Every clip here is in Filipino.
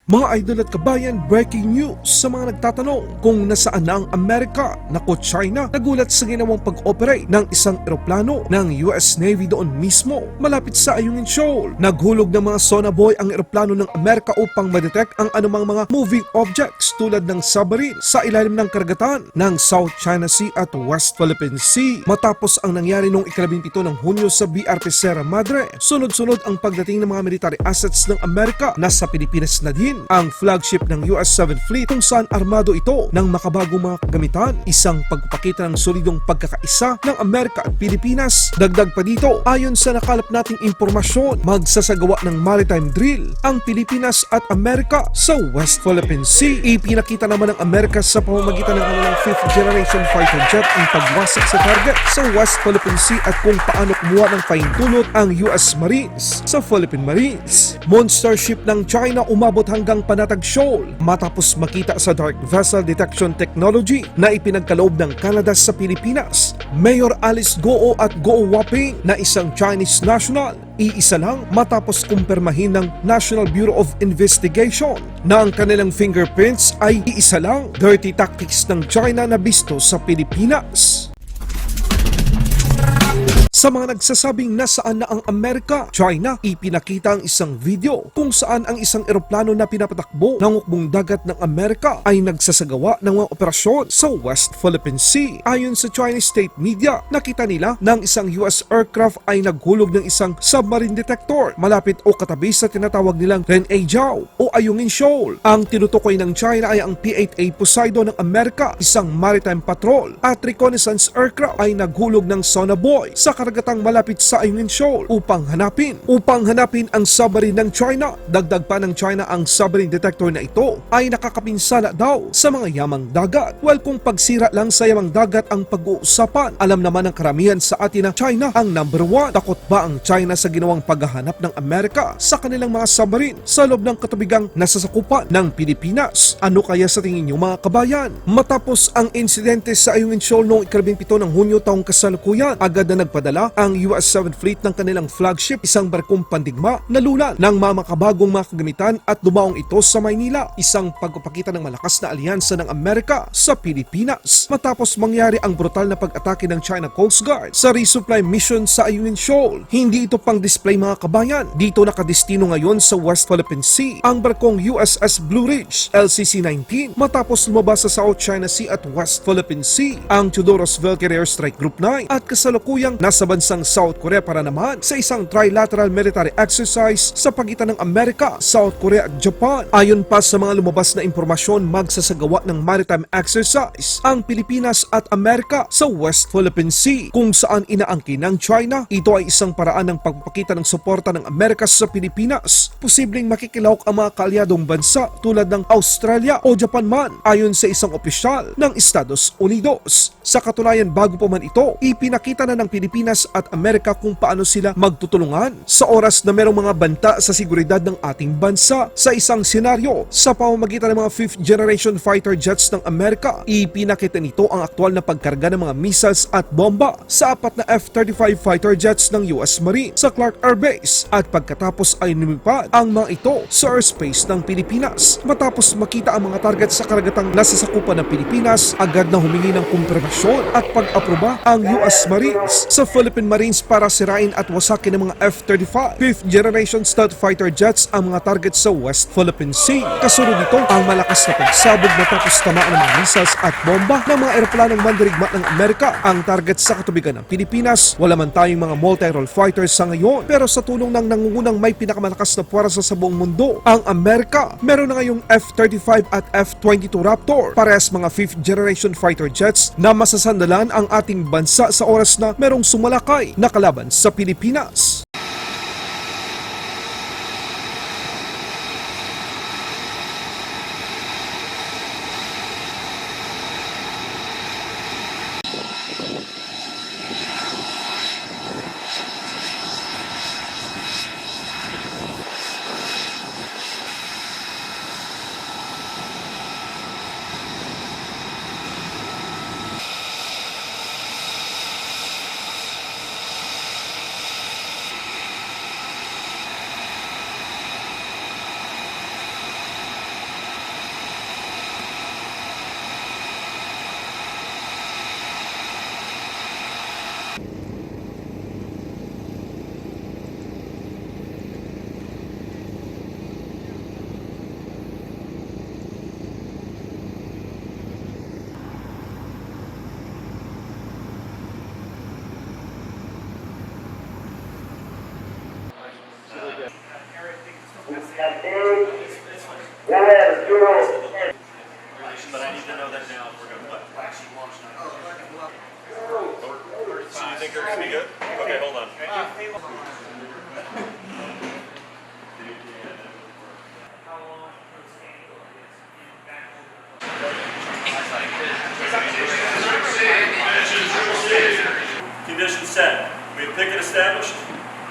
Mga idol at kabayan, breaking news sa mga nagtatanong kung nasaan na ang Amerika. Nako, China nagulat sa ginawang pag-operate ng isang eroplano ng US Navy doon mismo malapit sa Ayungin Shoal. Naghulog ng mga sonaboy ang eroplano ng Amerika upang madetect ang anumang mga moving objects tulad ng submarine sa ilalim ng karagatan ng South China Sea at West Philippine Sea. Matapos ang nangyari noong 17 ng Hunyo sa BRP Sierra Madre, sunod-sunod ang pagdating ng mga military assets ng Amerika na sa Pilipinas na din ang flagship ng US 7 Fleet kung saan armado ito ng makabagong mga kagamitan, isang pagpapakita ng solidong pagkakaisa ng Amerika at Pilipinas. Dagdag pa dito, ayon sa nakalap nating impormasyon, magsasagawa ng maritime drill ang Pilipinas at Amerika sa West Philippine Sea. Ipinakita naman ng Amerika sa pamamagitan ng kanilang 5th generation fighter jet ang pagwasak sa target sa West Philippine Sea at kung paano kumuha ng pahintulot ang US Marines sa Philippine Marines. Monster ship ng China umabot hanggang Panatag Shoal matapos makita sa dark vessel detection technology na ipinagkaloob ng Canada sa Pilipinas. Mayor Alice Goo at Goo Waping na isang Chinese national, iisa lang matapos kumpirmahin ng National Bureau of Investigation na ang kanilang fingerprints ay iisa lang. Dirty tactics ng China na bisto sa Pilipinas. Sa mga nagsasabing nasaan na ang Amerika, China, ipinakita ang isang video kung saan ang isang eroplano na pinapatakbo ng hukbong dagat ng Amerika ay nagsasagawa ng mga operasyon sa West Philippine Sea. Ayon sa Chinese state media, nakita nila na ang isang US aircraft ay naghulog ng isang submarine detector malapit o katabi sa tinatawag nilang Ren'ai-Jiao o Ayungin Shoal. Ang tinutukoy ng China ay ang P-8A Poseidon ng Amerika, isang maritime patrol at reconnaissance aircraft ay naghulog ng sonaboy sa karagatang malapit sa Ayungin Shoal upang hanapin ang submarine ng China. Dagdag pa ng China, ang submarine detector na ito ay nakakapinsala daw sa mga yamang dagat. Well, kung pagsira lang sa yamang dagat ang pag-uusapan, alam naman ng karamihan sa atin na China ang number 1. Takot ba ang China sa ginawang paghahanap ng Amerika sa kanilang mga submarine sa loob ng katubigang nasasakupan ng Pilipinas? Ano kaya sa tingin niyo mga kabayan? Matapos ang insidente sa Ayungin Shoal noong 17 ng Hunyo taong kasalukuyan, agad na nagpadala ang US 7 Fleet ng kanilang flagship, isang barkong pandigma na lulan ng makabagong mga kagamitan at dumaong ito sa Maynila, isang pagpapakita ng malakas na alyansa ng Amerika sa Pilipinas. Matapos mangyari ang brutal na pag-atake ng China Coast Guard sa resupply mission sa Ayungin Shoal, hindi ito pang display mga kabayan. Dito nakadestino ngayon sa West Philippine Sea ang barkong USS Blue Ridge LCC-19 matapos lumabas sa South China Sea at West Philippine Sea ang Theodoros Velker Air Strike Group 9 at kasalukuyang nasa bansang South Korea para naman sa isang trilateral military exercise sa pagitan ng Amerika, South Korea at Japan. Ayon pa sa mga lumabas na impormasyon, magsasagawa ng maritime exercise ang Pilipinas at Amerika sa West Philippine Sea kung saan inaangkin ng China. Ito ay isang paraan ng pagpakita ng suporta ng Amerika sa Pilipinas. Posibleng makikilahok ang mga kaalyadong bansa tulad ng Australia o Japan man, ayon sa isang opisyal ng Estados Unidos. Sa katunayan, bago pa man ito, ipinakita na ng Pilipinas at Amerika kung paano sila magtutulungan sa oras na merong mga banta sa seguridad ng ating bansa. Sa isang senaryo, sa pamamagitan ng mga 5th generation fighter jets ng Amerika, ipinakita nito ang aktual na pagkarga ng mga missiles at bomba sa 4 na F-35 fighter jets ng US Marine sa Clark Air Base at pagkatapos ay lumipad ang mga ito sa airspace ng Pilipinas. Matapos makita ang mga target sa karagatang nasasakupan ng Pilipinas, agad na humingi ng kumpirmasyon at pag-aproba ang US Marines sa Philippine Marines para sirain at wasakin ng mga F-35 5th generation stealth fighter jets ang mga target sa West Philippine Sea. Kasunod nito ang malakas na pagsabog matapos tamaan ng mga missiles at bomba ng mga eroplanong mandirigma ng Amerika ang target sa katubigan ng Pilipinas. Wala man tayong mga multi-role fighters sa ngayon, pero sa tulong ng nangungunang may pinakamalakas na puwersa sa buong mundo, ang Amerika, meron na ngayong F-35 at F-22 Raptor, parehas mga 5th generation fighter jets na masasandalan ang ating bansa sa oras na merong sumalakay na kalaban sa Pilipinas. But I need to know that now if we're going to play. So you think they're going to be good? Okay, hold on. Condition set. We have picket established.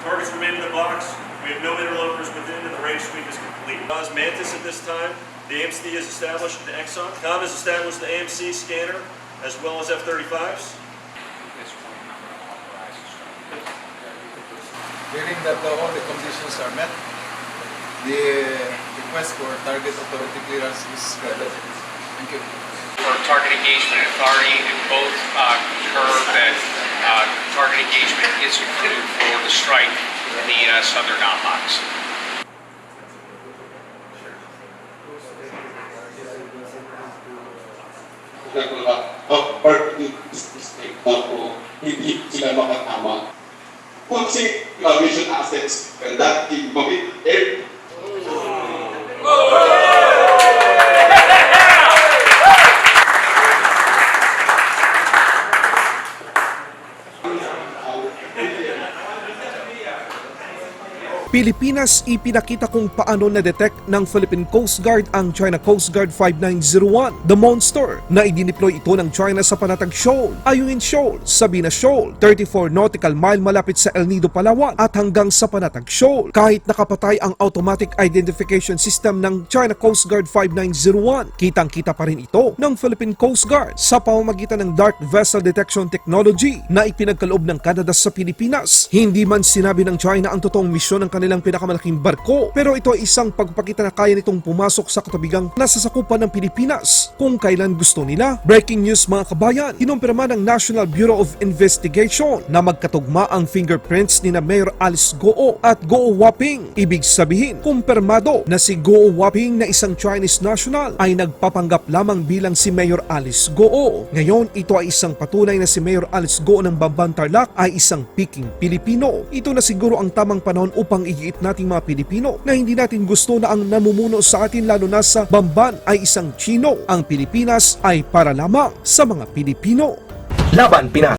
Targets remain in the box. We have no interlopers within, and the range sweep is complete. Cause Mantis at this time. The AMC is established in Exxon. Com has established the AMC scanner as well as F-35s. Hearing that all the conditions are met, the request for target authority clearance is granted. Thank you. For target engagement authority, and both concur that target engagement is included for the strike in the southern outbox. Hindi sila makatama. Kung si mission assets, that team commit Pilipinas, ipinakita kung paano na-detect ng Philippine Coast Guard ang China Coast Guard 5901, the Monster, na idineploy ito ng China sa Panatag Shoal, Ayungin Shoal, Sabina Shoal, 34 nautical mile malapit sa El Nido, Palawan at hanggang sa Panatag Shoal. Kahit nakapatay ang automatic identification system ng China Coast Guard 5901, kitang-kita pa rin ito ng Philippine Coast Guard sa pamamagitan ng Dark Vessel Detection Technology na ipinagkaloob ng Canada sa Pilipinas. Hindi man sinabi ng China ang totoong misyon ng kanilang pinakamalaking barko, pero ito ay isang pagpakita na kaya nitong pumasok sa katabigang nasasakupan ng Pilipinas kung kailan gusto nila. Breaking news mga kabayan, kinumpirma ng National Bureau of Investigation na magkatugma ang fingerprints ni na Mayor Alice Goo at Goo Waping. Ibig sabihin, kumpirmado na si Goo Waping na isang Chinese national ay nagpapanggap lamang bilang si Mayor Alice Goo. Ngayon, ito ay isang patunay na si Mayor Alice Goo ng Bamban Tarlac ay isang Peking Pilipino. Ito na siguro ang tamang panahon upang igiit nating mga Pilipino na hindi natin gusto na ang namumuno sa atin lalo na sa Bamban ay isang Chino. Ang Pilipinas ay para lamang sa mga Pilipino. Laban Pinas.